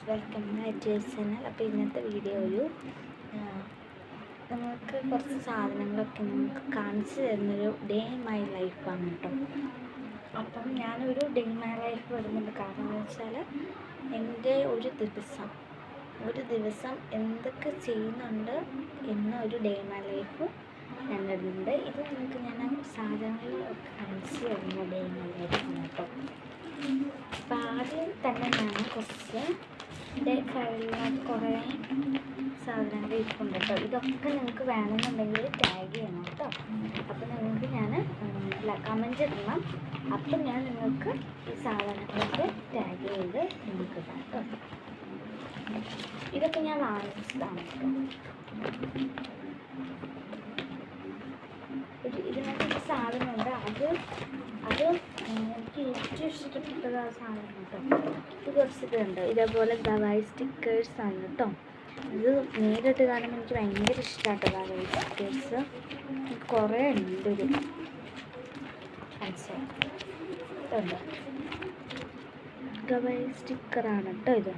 Welcome back to channel. അപ്പോൾ ഇന്നത്തെ വീഡിയോയിൽ നമുക്ക് കുറച്ച് സാധനങ്ങളൊക്കെ നമുക്ക് കാണിച്ചു തരുന്നൊരു ഡേ ഇൻ മൈ ലൈഫാണ് കേട്ടോ. അപ്പം ഞാനൊരു ഡേ ഇൻ മൈ ലൈഫ് വരുന്നുണ്ട്. കാരണം എന്ന് വെച്ചാൽ എൻ്റെ ഒരു ദിവസം എന്തൊക്കെ ചെയ്യുന്നുണ്ട് എന്ന ഒരു ഡേ ഇൻ മൈ ലൈഫ് ഞാൻ ഇടുന്നുണ്ട്. ഇത് നിങ്ങൾക്ക് ഞാൻ സാധനങ്ങളൊക്കെ കാണിച്ചു തരുന്ന ഡേ ഇൻ മൈ ലൈഫാണ് കേട്ടോ. അപ്പം ആദ്യം തന്നെ ഞാൻ കുറച്ച് എൻ്റെ കയ്യിൽ കുറേ സാധനങ്ങൾ ഇരിപ്പുണ്ട് കേട്ടോ. ഇതൊക്കെ നിങ്ങൾക്ക് വേണമെന്നുണ്ടെങ്കിൽ ടാഗ് ചെയ്യണം കേട്ടോ. അപ്പം നിങ്ങൾക്ക് ഞാൻ കമൻറ്റ് ഇടണം. അപ്പം ഞാൻ നിങ്ങൾക്ക് ഈ സാധനങ്ങളൊക്കെ ടാഗ് ചെയ്ത് നിങ്ങൾക്ക് ഇടാം കേട്ടോ. ഇതൊക്കെ ഞാൻ വാങ്ങിച്ചതാണ് കേട്ടോ. ഇതിനകത്ത് സാധനമുണ്ട്. അത് എനിക്ക് ഏറ്റവും ഇഷ്ടപ്പെട്ട സാധനം കേട്ടോ. ഇത് കുറച്ചിട്ടുണ്ട്. ഇതേപോലെ ദവായി സ്റ്റിക്കേഴ്സാണ് കേട്ടോ. ഇത് നേരിട്ട് കാണുമ്പോൾ എനിക്ക് ഭയങ്കര ഇഷ്ടമാട്ടോ ദവായി സ്റ്റിക്കേഴ്സ്. കുറേ ഉണ്ട്. ഒരു ഇതുണ്ട് ദവായി സ്റ്റിക്കറാണ് കേട്ടോ.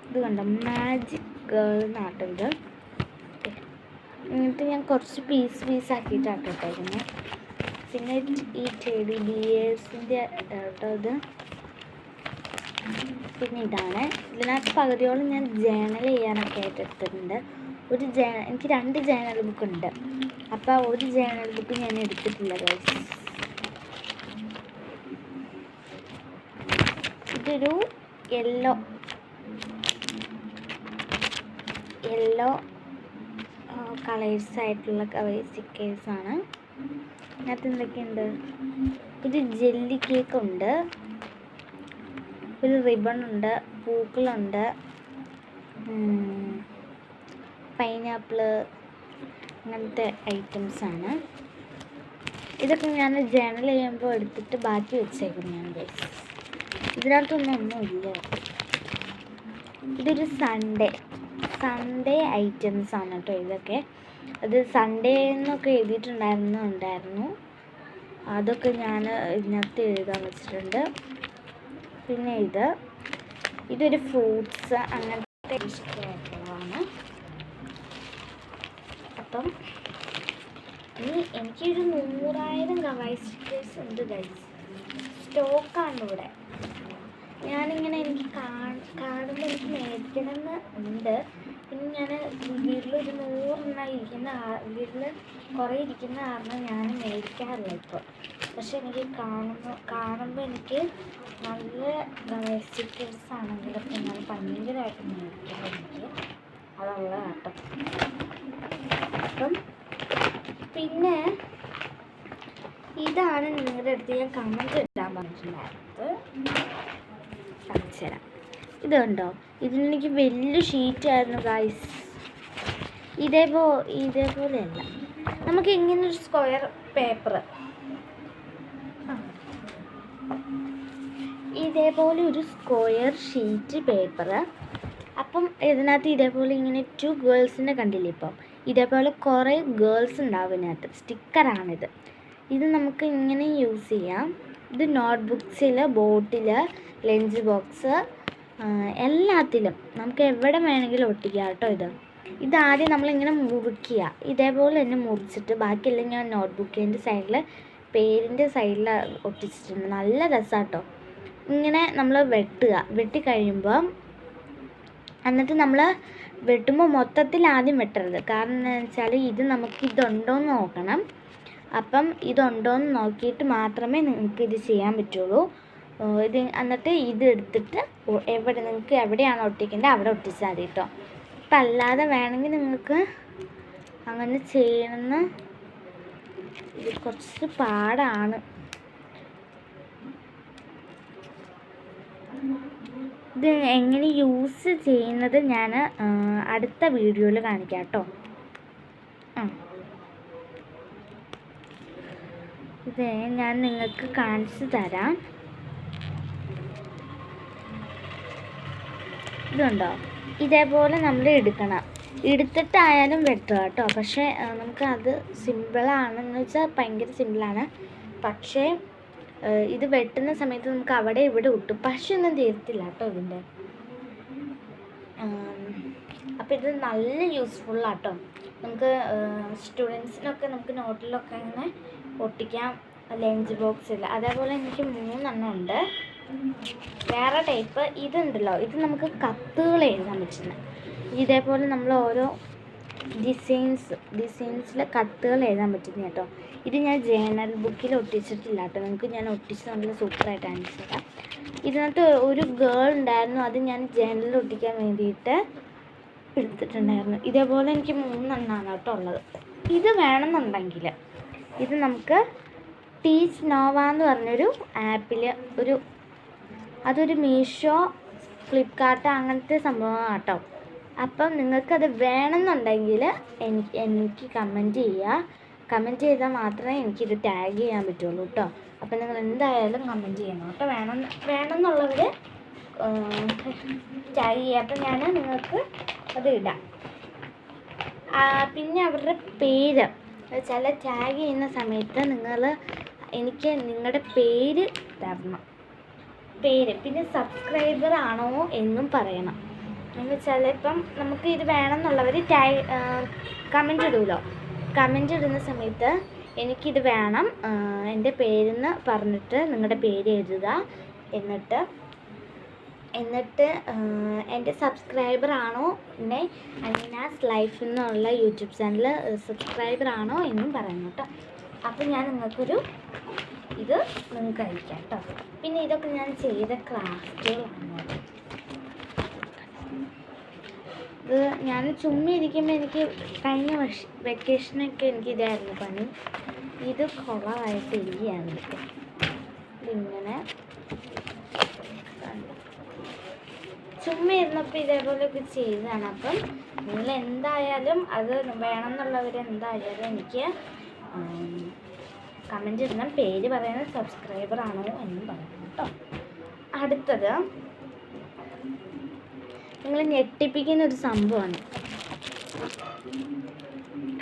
ഇത് കണ്ടോ, മാജിക് ഗേൾ എന്നാട്ടോ ഇത്. എന്നിട്ട് ഞാൻ കുറച്ച് പീസാക്കിയിട്ടാട്ടോ ഇട്ടേക്കുന്നത്. പിന്നെ ഈ ടെഡി ബിയേഴ്സിൻ്റെ കേട്ടോ ഇത്. പിന്നെ ഇതാണ്. ഇതിനകത്ത് പകുതിയോളം ഞാൻ ജേണൽ ചെയ്യാനൊക്കെ ആയിട്ട് എടുത്തിട്ടുണ്ട്. എനിക്ക് 2 ജേണൽ ബുക്കുണ്ട്. അപ്പോൾ ഒരു ജേണൽ ബുക്ക് ഞാൻ എടുത്തിട്ടില്ല ഗൈസ്. ഇതൊരു യെല്ലോ കളേഴ്സായിട്ടുള്ള സ്റ്റിക്കേഴ്സാണ്. അതിനകത്ത് എന്തൊക്കെയുണ്ട്? ഒരു ജെല്ലി കേക്കുണ്ട്, ഒരു റിബണുണ്ട്, പൂക്കളുണ്ട്, പൈനാപ്പിള്, അങ്ങനത്തെ ഐറ്റംസാണ്. ഇതൊക്കെ ഞാൻ ജേണൽ ചെയ്യുമ്പോൾ എടുത്തിട്ട് ബാക്കി വെച്ചേക്കും ഞാൻ ഗൈസ്. ഇതിനകത്തൊന്നുമില്ല. ഇതൊരു സൺഡേ ഐറ്റംസാണ് കേട്ടോ ഇതൊക്കെ. അത് സൺഡേ എന്നൊക്കെ എഴുതിയിട്ടുണ്ടായിരുന്നു. അതൊക്കെ ഞാൻ ഇതിനകത്ത് എഴുതാൻ വെച്ചിട്ടുണ്ട്. പിന്നെ ഇതൊരു ഫ്രൂട്ട്സ് അങ്ങനത്തെ ഇഷ്ടമായിട്ടുള്ളതാണ്. അപ്പം എനിക്കൊരു 100,000 കവായി സ്റ്റിക്കേഴ്സ് ഉണ്ട് ഗൈസ്. സ്റ്റോക്കാണ് ഇവിടെ. ഞാനിങ്ങനെ എനിക്ക് കാണുമ്പോൾ എനിക്ക് മേടിക്കണമെന്ന് ഉണ്ട്. പിന്നെ ഞാൻ വീട്ടിലൊരു 100 വീട്ടിൽ കുറേ ഇരിക്കുന്ന കാരണം ഞാൻ മേടിക്കാറില്ല ഇപ്പോൾ. പക്ഷെ എനിക്ക് കാണുമ്പോൾ എനിക്ക് നല്ല സ്റ്റിക്കേഴ്സ് ആണെങ്കിലൊക്കെ ഞാൻ ഭയങ്കരമായിട്ട് മേടിക്കാം. എനിക്ക് അതുള്ള കേട്ടോ. അപ്പം പിന്നെ ഇതാണ് നിങ്ങളുടെ അടുത്ത് ഞാൻ കമൻറ്റ് ഇടാൻ പറഞ്ഞിട്ടുണ്ടായിരുന്നത്. കാണിച്ചു തരാം. ഇത് കണ്ടോ, ഇതിനെനിക്ക് വലിയ ഷീറ്റായിരുന്നു ഗൈസ്. ഇതേപോലെയല്ല. നമുക്ക് ഇങ്ങനൊരു സ്ക്വയർ പേപ്പർ, ഇതേപോലെ ഒരു സ്ക്വയർ ഷീറ്റ് പേപ്പർ. അപ്പം ഇതിനകത്ത് ഇതേപോലെ ഇങ്ങനെ 2 ഗേൾസിനെ കണ്ടില്ലേ. ഇപ്പം ഇതേപോലെ കുറേ ഗേൾസ് ഉണ്ടാവും ഇതിനകത്ത്. സ്റ്റിക്കറാണിത്. ഇത് നമുക്ക് ഇങ്ങനെ യൂസ് ചെയ്യാം. ഇത് നോട്ട്ബുക്സിൽ, ബോട്ടിൽ, ലഞ്ച് ബോക്സ്, എല്ലാത്തിലും നമുക്ക് എവിടെ വേണമെങ്കിലും ഒട്ടിക്കാം കേട്ടോ. ഇതാദ്യം നമ്മളിങ്ങനെ മുറിക്കുക. ഇതേപോലെ തന്നെ മുറിച്ചിട്ട് ബാക്കിയെല്ലാം ഞാൻ നോട്ട്ബുക്കിൻ്റെ സൈഡിൽ, പേരിൻ്റെ സൈഡിൽ ഒട്ടിച്ചിട്ടുണ്ട്. നല്ല രസമാണ് കേട്ടോ. ഇങ്ങനെ നമ്മൾ വെട്ടിക്കഴിയുമ്പം എന്നിട്ട് നമ്മൾ വെട്ടുമ്പോൾ മൊത്തത്തിൽ ആദ്യം വെട്ടരുത്. കാരണം എന്താണെന്ന് വെച്ചാൽ നമുക്കിതുണ്ടോയെന്ന് നോക്കണം. അപ്പം ഇതുണ്ടോയെന്ന് നോക്കിയിട്ട് മാത്രമേ നിങ്ങൾക്ക് ഇത് ചെയ്യാൻ പറ്റുള്ളൂ. എന്നിട്ട് എടുത്തിട്ട് നിങ്ങൾക്ക് എവിടെയാണോ ഒട്ടിക്കേണ്ടത് അവിടെ ഒട്ടിച്ചാൽ മതി കേട്ടോ. അപ്പം അല്ലാതെ വേണമെങ്കിൽ നിങ്ങൾക്ക് അങ്ങനെ ചെയ്യണമെന്ന്. ഇത് കുറച്ച് പാടാണ്. ഇത് എങ്ങനെ യൂസ് ചെയ്യുന്നത് ഞാൻ അടുത്ത വീഡിയോയിൽ കാണിക്കാം കേട്ടോ. ഇത് ഞാൻ നിങ്ങൾക്ക് കാണിച്ചു തരാം. ഇതുണ്ടോ, ഇതേപോലെ നമ്മൾ എടുത്തിട്ടായാലും വെട്ടുക കേട്ടോ. പക്ഷേ നമുക്കത് സിമ്പിളാണെന്ന് വെച്ചാൽ ഭയങ്കര സിമ്പിളാണ്. പക്ഷേ ഇത് വെട്ടുന്ന സമയത്ത് നമുക്ക് അവിടെ ഇവിടെ ഒട്ടും. പക്ഷെ ഒന്നും തീർത്തില്ല കേട്ടോ ഇതിൻ്റെ. അപ്പോൾ ഇത് നല്ല യൂസ്ഫുള്ളാട്ടോ. നമുക്ക് സ്റ്റുഡൻസിനൊക്കെ നമുക്ക് നോട്ടിലൊക്കെ അങ്ങനെ ഒട്ടിക്കാം, ലഞ്ച് ബോക്സിൽ. അതേപോലെ എനിക്ക് 3 ഉണ്ട്. വേറെ ടൈപ്പ് ഇതുണ്ടല്ലോ, ഇത് നമുക്ക് കത്തുകൾ എഴുതാൻ പറ്റുന്നത്. ഇതേപോലെ നമ്മൾ ഓരോ ഡിസൈൻസിലെ കത്തുകൾ എഴുതാൻ പറ്റുന്ന കേട്ടോ. ഇത് ഞാൻ ജേണൽ ബുക്കിൽ ഒട്ടിച്ചിട്ടില്ല കേട്ടോ. നിങ്ങൾക്ക് ഞാൻ ഒട്ടിച്ച് നല്ല സൂപ്പറായിട്ട് കാണിച്ചു തരാം. ഇതിനകത്ത് ഒരു ഗേൾ ഉണ്ടായിരുന്നു, അത് ഞാൻ ജേണലിൽ ഒട്ടിക്കാൻ വേണ്ടിയിട്ട് എടുത്തിട്ടുണ്ടായിരുന്നു. ഇതേപോലെ എനിക്ക് 3 കേട്ടോ ഉള്ളത്. ഇത് വേണമെന്നുണ്ടെങ്കിൽ ഇത് നമുക്ക് ടീച്ച് നോവ എന്ന് പറഞ്ഞൊരു ആപ്പിൽ അതൊരു മീഷോ, ഫ്ലിപ്കാർട്ട് അങ്ങനത്തെ സംഭവമാണ് കേട്ടോ. അപ്പം നിങ്ങൾക്കത് വേണമെന്നുണ്ടെങ്കിൽ എനിക്ക് കമൻറ്റ് ചെയ്താൽ മാത്രമേ എനിക്കിത് ടാഗ് ചെയ്യാൻ പറ്റുള്ളൂ കേട്ടോ. അപ്പം നിങ്ങൾ എന്തായാലും കമൻറ്റ് ചെയ്യണം കേട്ടോ. വേണമെന്നുള്ളവർ ടാഗ് ചെയ്യുക. അപ്പം ഞാൻ നിങ്ങൾക്ക് അത് ഇടാം. പിന്നെ അവരുടെ പേര് ചില ടാഗ് ചെയ്യുന്ന സമയത്ത് എനിക്ക് നിങ്ങളുടെ പേര് തരണം. പിന്നെ സബ്സ്ക്രൈബർ ആണോ എന്നും പറയണം. എന്ന് വെച്ചാൽ ഇപ്പം നമുക്ക് ഇത് വേണമെന്നുള്ളവർ കമൻറ്റ് ഇടുമല്ലോ. കമൻറ്റ് ഇടുന്ന സമയത്ത് എനിക്കിത് വേണം, എൻ്റെ പേരെന്ന് പറഞ്ഞിട്ട് നിങ്ങളുടെ പേര് എഴുതുക. എന്നിട്ട് എൻ്റെ സബ്സ്ക്രൈബർ ആണോ, എൻ്റെ അനീനാസ് ലൈഫ് എന്നുള്ള യൂട്യൂബ് ചാനൽ സബ്സ്ക്രൈബർ ആണോ എന്നും പറയണം കേട്ടോ. അപ്പം ഞാൻ ഇത് നിങ്ങൾക്ക് അയക്കാം കേട്ടോ. പിന്നെ ഇതൊക്കെ ഞാൻ ചെയ്ത ക്രാഫ്റ്റുകളാണ്. ഇത് ഞാൻ ചുമ്മാ ഇരിക്കുമ്പോൾ എനിക്ക് കഴിഞ്ഞ വെക്കേഷനൊക്കെ എനിക്ക് ഇതായിരുന്നു പണി. ഇത് കുളമായിട്ട് ഇരിക്കുകയാണ് കേട്ടോ. ഇതിങ്ങനെ ചുമ്മാ ഇരുന്നപ്പോൾ ഇതേപോലെയൊക്കെ ചെയ്തതാണ്. അപ്പം നിങ്ങൾ എന്തായാലും അത് വേണമെന്നുള്ളവർ എന്തായാലും എനിക്ക് കമൻറ്റ് ഇടണം. പേര് പറയുന്നത് സബ്സ്ക്രൈബർ ആണോ എന്നും പറയണം കേട്ടോ. അടുത്തത് നിങ്ങൾ ഞെട്ടിപ്പിക്കുന്ന ഒരു സംഭവമാണ്.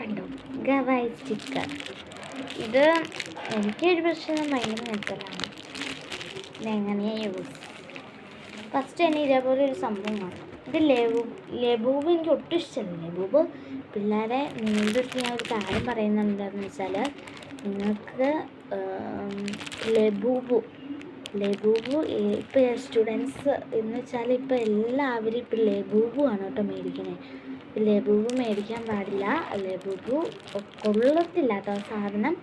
കണ്ടോ, ഗവായ് സ്റ്റിക്കർ. ഇത് എനിക്കൊരു പ്രശ്നം ഭയങ്കര മെച്ചലാണ്. ഇതെങ്ങനെയാണ് യൂസ്. ഫസ്റ്റ് തന്നെ ഇതേപോലെ ഒരു സംഭവം കാണും. ഇത് ലബൂബ് എനിക്ക് ഒട്ടും ഇഷ്ടമല്ല. ലബൂബ് പിള്ളേരെ നിങ്ങളുടെ അടുത്ത് ഞാൻ ഒരു കാര്യം പറയുന്നുണ്ടെന്ന് വെച്ചാൽ, നിങ്ങൾക്ക് ലബൂബ് ഇപ്പോൾ സ്റ്റുഡൻസ് എന്ന് വെച്ചാൽ ഇപ്പോൾ എല്ലാവരും ഇപ്പോൾ ലബൂബുമാണ് കേട്ടോ മേടിക്കുന്നത്. ലബൂബ് മേടിക്കാൻ പാടില്ല. ലബൂബ് കൊള്ളത്തില്ലാത്ത സാധനം.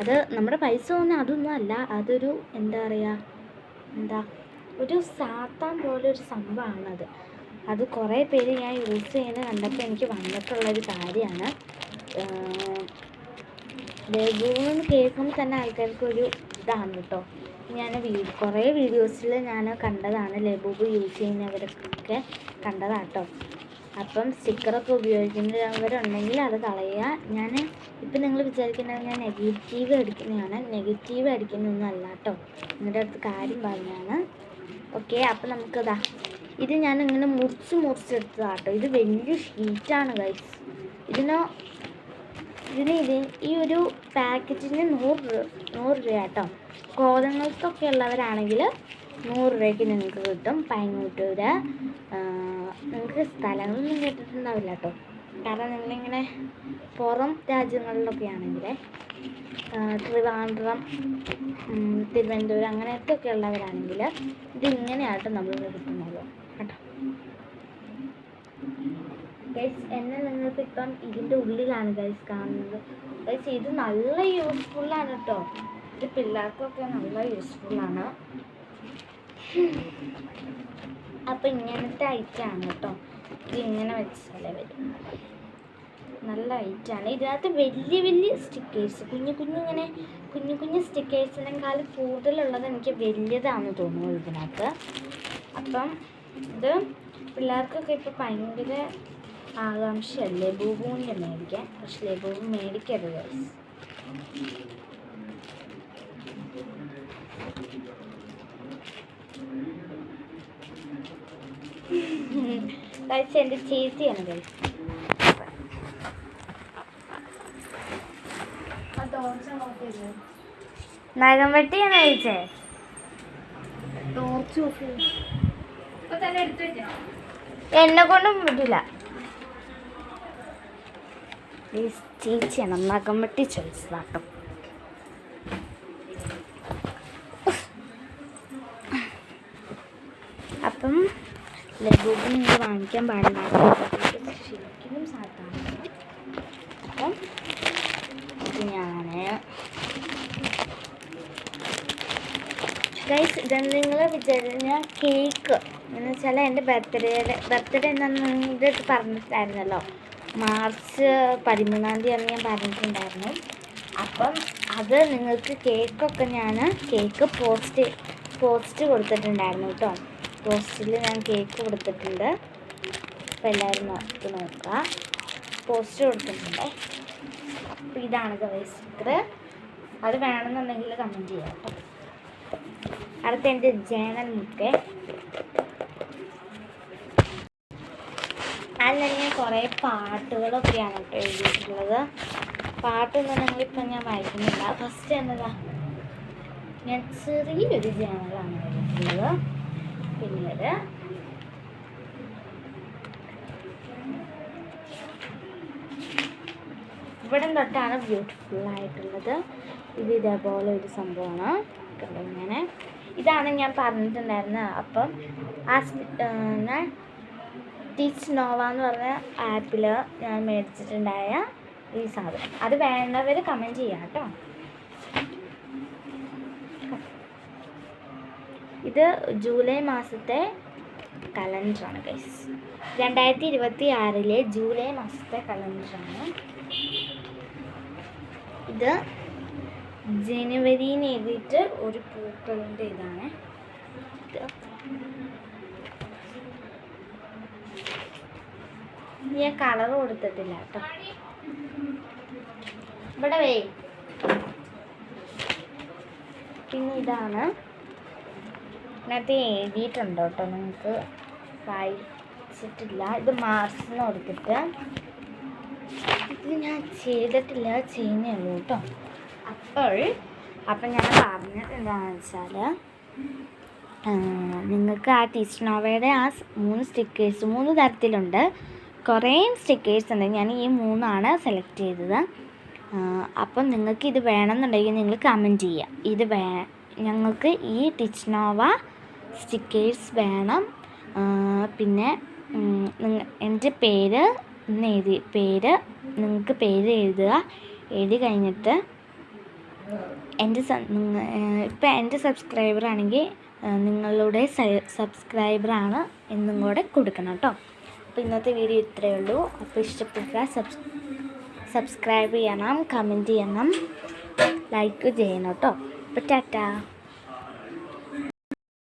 അത് നമ്മുടെ പൈസ ഒന്നും അതൊന്നും അല്ല. അതൊരു ഒരു സാത്താൻ പോലെ ഒരു സംഭവമാണത്. അത് കുറേ പേര് ഞാൻ യൂസ് ചെയ്യുന്നത് കണ്ടപ്പോൾ എനിക്ക് വന്നിട്ടുള്ളൊരു കാര്യമാണ്. ലബൂബെന്ന് കേൾക്കുമ്പോൾ തന്നെ ആൾക്കാർക്കൊരു ഇതാണ് കേട്ടോ. ഞാൻ കുറേ വീഡിയോസിൽ ഞാൻ കണ്ടതാണ്, ലബൂബ് യൂസ് ചെയ്യുന്നവരൊക്കെ കണ്ടതാട്ടോ. അപ്പം സ്റ്റിക്കറൊക്കെ ഉപയോഗിക്കുന്നവരുണ്ടെങ്കിൽ അത് കളയുക. ഇപ്പം നിങ്ങൾ വിചാരിക്കുന്നത് ഞാൻ നെഗറ്റീവ് അടിക്കുന്നതാണ്. നെഗറ്റീവ് അടിക്കുന്നൊന്നും അല്ല കേട്ടോ, നിങ്ങളുടെ അടുത്ത് കാര്യം പറഞ്ഞാണ്. ഓക്കെ, അപ്പം നമുക്കതാ ഇത് ഞാൻ ഇങ്ങനെ മുറിച്ചെടുത്തതാട്ടോ. ഇത് വലിയ ഷീറ്റാണ് ഗൈസ്. ഈ ഒരു പാക്കറ്റിന് 100 രൂപ കേട്ടോ. കോതങ്ങൾക്കൊക്കെ ഉള്ളവരാണെങ്കിൽ 100 രൂപയ്ക്ക് നിങ്ങൾക്ക് കിട്ടും. പൈങ്ങൂട്ടൂർ നിങ്ങൾക്ക് സ്ഥലങ്ങളൊന്നും കേട്ടിട്ടുണ്ടാവില്ല കേട്ടോ. കാരണം നിങ്ങളിങ്ങനെ പുറം രാജ്യങ്ങളിലൊക്കെ ആണെങ്കിൽ ട്രിവാൻഡ്രം, തിരുവനന്തപുരം അങ്ങനത്തെ ഒക്കെ ഉള്ളവരാണെങ്കിൽ ഇതിങ്ങനെയാട്ടോ നമ്മൾ കിട്ടുന്നത് കേട്ടോ. ഗൈസ്, എന്നെ നിങ്ങൾക്ക് ഇപ്പം ഇതിൻ്റെ ഉള്ളിലാണ് ഗൈസ് കാണുന്നത്. ഗൈസ്, ഇത് നല്ല യൂസ്ഫുള്ളാണ് കേട്ടോ. ഇത് പിള്ളേർക്കൊക്കെ നല്ല യൂസ്ഫുള്ളാണ്. അപ്പം ഇങ്ങനത്തെ ഐറ്റമാണ് കേട്ടോ. ഇതിങ്ങനെ വെച്ചാലേ വരും. നല്ല ഐറ്റമാണ്. ഇതിനകത്ത് വലിയ സ്റ്റിക്കേഴ്സ്, കുഞ്ഞു സ്റ്റിക്കേഴ്സിനേക്കാൾ കൂടുതലുള്ളത് എനിക്ക് വലിയതാണെന്ന് തോന്നുന്നു ഇതിനകത്ത്. അപ്പം ഇത് പിള്ളേർക്കൊക്കെ ഇപ്പോൾ ഭയങ്കര ആകാംക്ഷയല്ലേ ലബൂബൂൻ്റെ മേടിക്കാൻ. പക്ഷെ ലബൂബ് മേടിക്കരുത് ഗൈസ്. ഗൈസ്, എൻ്റെ ചേച്ചിയാണ് ഗൈസ്. നഖം വെട്ടിയാണ് കഴിച്ചേ. എന്നെ കൊണ്ടും പറ്റില്ല. ചേച്ചിയാണ് നഖംവെട്ടി ചോദിച്ചതാട്ടോ. അപ്പം ലഘുവിന് നിങ്ങൾ വാങ്ങിക്കാൻ പാടില്ല, ശരിക്കും സാധാരണ. അപ്പം ഇത് ഞാൻ ഗൈസ്, ഇതെന്ന് നിങ്ങൾ വിചാരിച്ചാൽ കേക്ക് എന്ന് വെച്ചാൽ എൻ്റെ ബർത്ത്ഡേ എന്നാണ് ഇത് പറഞ്ഞിട്ടുണ്ടായിരുന്നല്ലോ, മാർച്ച് 13-ാം തീയതി ഞാൻ പറഞ്ഞിട്ടുണ്ടായിരുന്നു. അപ്പം അത് നിങ്ങൾക്ക് കേക്കൊക്കെ ഞാൻ കേക്ക് പോസ്റ്റ് കൊടുത്തിട്ടുണ്ടായിരുന്നു കേട്ടോ. പോസ്റ്റിൽ ഞാൻ കേക്ക് കൊടുത്തിട്ടുണ്ട്. അപ്പോൾ എല്ലാവരും നോക്കുക, പോസ്റ്റ് കൊടുത്തിട്ടുണ്ട്. അപ്പോൾ ഇതാണ് ഗൈസ് സ്റ്റിക്കർ. അത് വേണമെന്നുണ്ടെങ്കിൽ കമൻറ്റ് ചെയ്യാം കേട്ടോ. അടുത്ത എൻ്റെ ജേണൽ മുക്ക്. അതിൽ ഞാൻ കുറേ പാട്ടുകളൊക്കെയാണ് കേട്ടോ എഴുതിയിട്ടുള്ളത്. പാട്ടൊന്നും ഞങ്ങളിപ്പോൾ ഞാൻ വായിക്കുന്നില്ല. ഫസ്റ്റ് എന്നതാ ഞാൻ ചെറിയൊരു ജേണലാണ് എഴുതിയിട്ടുള്ളത്. പിന്നീട് ഇവിടെ തൊട്ടാണ് ബ്യൂട്ടിഫുള്ളായിട്ടുള്ളത്. ഇത് ഇതേപോലെ ഒരു സംഭവമാണ് കണ്ടോ. ഇതാണ് ഞാൻ പറഞ്ഞിട്ടുണ്ടായിരുന്നത്. അപ്പം ഞാൻ ടീച്ച് നോവ എന്ന് പറഞ്ഞ ആപ്പിൽ ഞാൻ മേടിച്ചിട്ടുണ്ടായ ഈ സാധനം, അത് വേണ്ടവർ കമൻറ്റ് ചെയ്യാം കേട്ടോ. ഇത് ജൂലൈ മാസത്തെ കലണ്ടറാണ് ഗൈസ്. 2026 ജൂലൈ മാസത്തെ കലണ്ടറാണ് ഇത്. ജനുവരിന്ന് എഴുതിയിട്ട് ഒരു പൂക്കളിൻ്റെ ഇതാണ് ഇത്. ഞാൻ കളർ കൊടുത്തിട്ടില്ല കേട്ടോ. ഇവിടെ പിന്നെ ഇതാണ്, ഇതിനകത്ത് എഴുതിയിട്ടുണ്ട് കേട്ടോ, നിങ്ങൾക്ക് വായിച്ചിട്ടില്ല. ഇത് മാർച്ച് കൊടുത്തിട്ട്, ഇത് ഞാൻ ചെയ്തിട്ടില്ല, ചെയ്യുന്നേ ഉള്ളൂ കേട്ടോ. അപ്പം ഞാൻ പറഞ്ഞത് എന്താണെന്ന് വെച്ചാൽ, നിങ്ങൾക്ക് ആ ടീച്ചർ നോവയുടെ ആ 3 സ്റ്റിക്കേഴ്സ് 3 തരത്തിലുണ്ട്. കുറേ സ്റ്റിക്കേഴ്സ് ഉണ്ട്. ഞാൻ ഈ 3 സെലക്ട് ചെയ്തത്. അപ്പം നിങ്ങൾക്ക് ഇത് വേണമെന്നുണ്ടെങ്കിൽ നിങ്ങൾ കമൻറ്റ് ചെയ്യുക. ഇത് ഞങ്ങൾക്ക് ഈ ടീച്ചർ നോവ സ്റ്റിക്കേഴ്സ് വേണം. പിന്നെ എൻ്റെ പേര് നിങ്ങൾക്ക് പേര് എഴുതുക. എഴുതി കഴിഞ്ഞിട്ട് ഇപ്പം എൻ്റെ സബ്സ്ക്രൈബറാണെങ്കിൽ നിങ്ങളുടെ സബ്സ്ക്രൈബറാണ് എന്നും കൂടെ കൊടുക്കണം കേട്ടോ. അപ്പോൾ ഇന്നത്തെ വീഡിയോ ഇത്രയേ ഉള്ളൂ. അപ്പോൾ ഇഷ്ടപ്പെട്ടാൽ സബ്സ്ക്രൈബ് ചെയ്യണം, കമൻറ്റ് ചെയ്യണം, ലൈക്ക് ചെയ്യണം കേട്ടോ. അപ്പോൾ ടാറ്റാ.